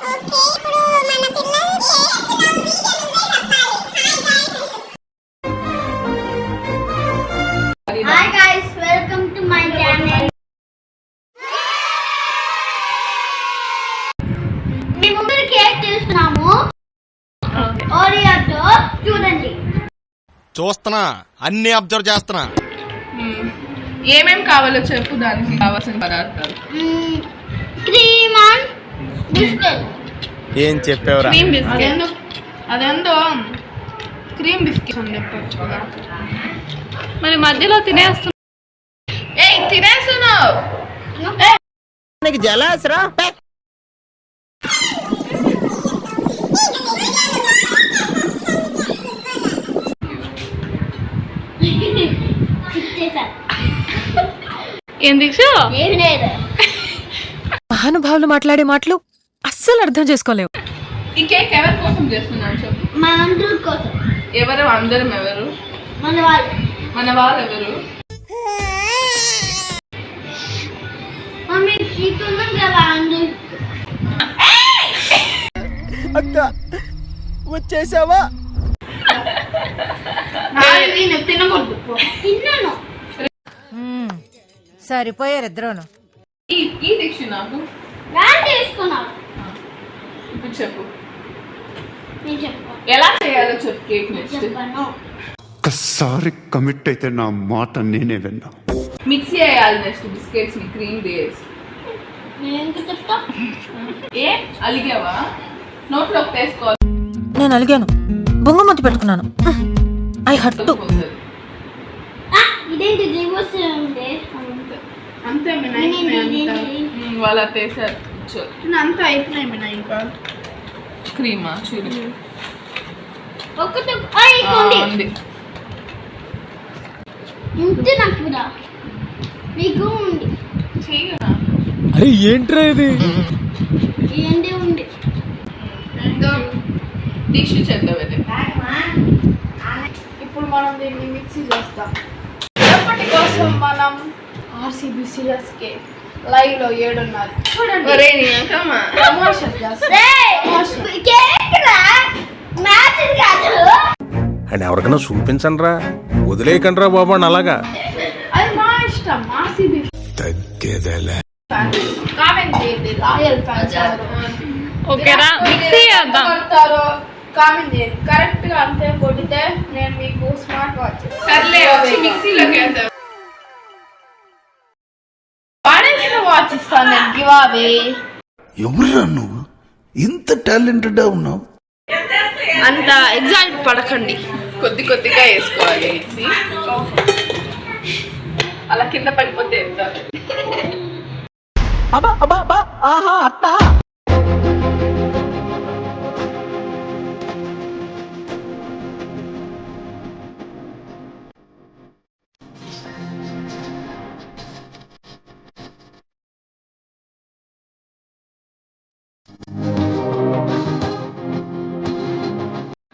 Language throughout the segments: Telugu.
Hi guys, welcome to my channel. మేము ముందు కేక్ చేస్తున్నాము. ఓరియోతో చూడండి. చూస్తున్నా, అన్ని అబ్జర్వ్ చేస్తున్నా. ఏమేం కావాలో చెప్పు, దానికి కావాల్సిన పదార్థాలు. Cream and biscuit. ఏం చెప్పావురా? Cream biscuit. అదేందో క్రీమ్ బిస్కెట్ అని చెప్పొచ్చు కదా. మరి మధ్యలో తినేస్తున్నావు. నీకు జలాసరా? ఏం దీక్ష? మహానుభావులు మాట్లాడే మాటలు అస్సలు అర్థం చేసుకోలేవు. ఈ కేక్ ఎవరి కోసం చేస్తున్నాను చెప్పు. మన అందరి కోసం. ఎవరు అందరం? ఎవరు మన వాళ్ళు? మన వాళ్ళు ఎవరు? మమ్మీ నీకున్నాం కదా అందరూ. అక్క వచ్చేసావా? నేను తినకూడదు. తిన్నాను. సరిపోయారు ఇద్దరును. ఈ దీక్ష నాకు వ్యాన్ తీసుకున్నాను. ఇప్పుడు చెప్పు, నేను చెప్పను. ఎలా చేయాలో చెప్పు. కేక్ నెక్స్ట్ చెప్పను. ఒక్కసారి కమిట్ అయితే నా మాట నేనే విన్నా. మిక్సీ వేయాలి. నెక్స్ట్ బిస్కెట్స్ ని క్రీమ్ వేసి. నేను ఎంత చెప్తా? ఏ అలిగావా? నోట్లో వేసుకోవాలి. నేను అలిగాను, బొంగమతి పెట్టుకున్నాను. ఐ హట్టు. ఇదేంటి రివర్స్ ఉంది? అంతే వాళ్ళ వేసారు. అంతా అయిపోయినాయి. ఇంకా క్రీమా చూడు ఒకటి ఉంది. ఇంత నాకు కూడా మీకు ఉంది. అరే ఏంట్రా ఇది? ఏంటి ఉంది? డిష్ చేద్దాం. ఇప్పుడు మనం దీన్ని మిక్సీ చేస్తాం. ఎప్పటి కోసం మనం ఆర్సీబీసీఎస్కే లైవ్ లో 7:30 చూడండి. ప్రమోషన్ చేస్తాం. అని ఎవరికైనా చూపించండి రా, వదిలేయకండి రా బాబు అని. అలాగా అది మా ఇష్టం. ఆర్సీబీ తగ్గేదేలే. కామెంట్ చేయండి. రాయల్ ఫ్యాన్స్ ఓకేరా, మిక్సీ చేద్దాం. కొడతారో కామెంట్ చేయండి. కరెక్ట్ గా అంతే కొడితే నేను మీకు స్మార్ట్ వాచ్ సర్లే వచ్చి మిక్సీలోకి వేద్దాం. వాడేసిన వాచ్ ఇస్తాను నేను. Give away. ఎవరురా నువ్వు? ఇంత టాలెంటెడ్ ఉన్నావు? అంత ఎగ్జాక్ట్ పడకండి. కొద్ది కొద్దిగా వేసుకోవాలి. మిక్సీ అలా కింద పడిపోతే వేద్దాం.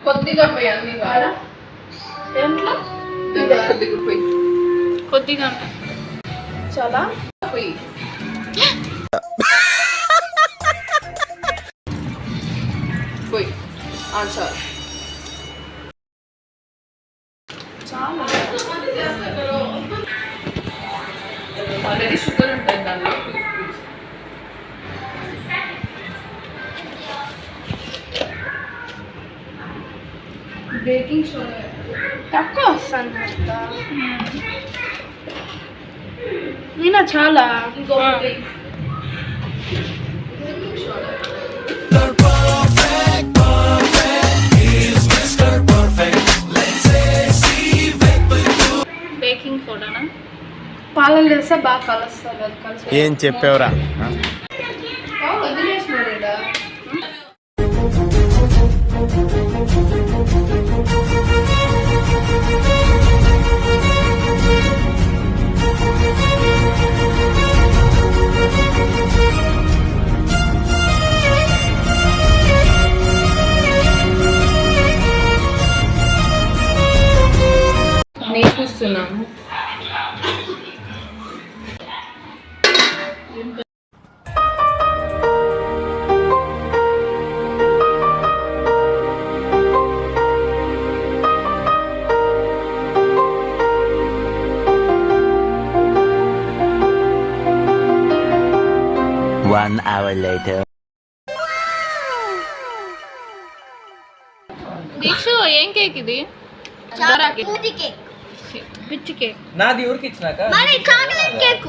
కొద్దిగా పోయి అన్ని కాదా? దేంట్లో? కొద్దిగా పోయి. కొద్దిగా చాలా పోయి పోయి చాలు. ఆల్రెడీ షుగర్ ఉంటుంది దానిలో. బేకింగ్ సోడా తక్కువ వస్తుంది. నేను చాలా ఇంకొకటి బేకింగ్ సోడానా? పాలలు వేస్తే బాగా కలుస్తుంది. అది కలిసి ఏం చెప్పావురా? వదిలేసినాడా? నేర్పిస్తున్నాము. 1 hour later. దీక్షు ఏం కేక్ ఇది డోరా కేక్ పూతి కేక్. పిచ్చి కేక్ నాది ఊరికి ఇచ్చినాక మరి chocolate cake.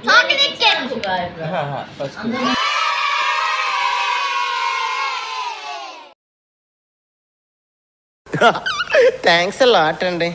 Chocolate cake. First thanks lot అండి.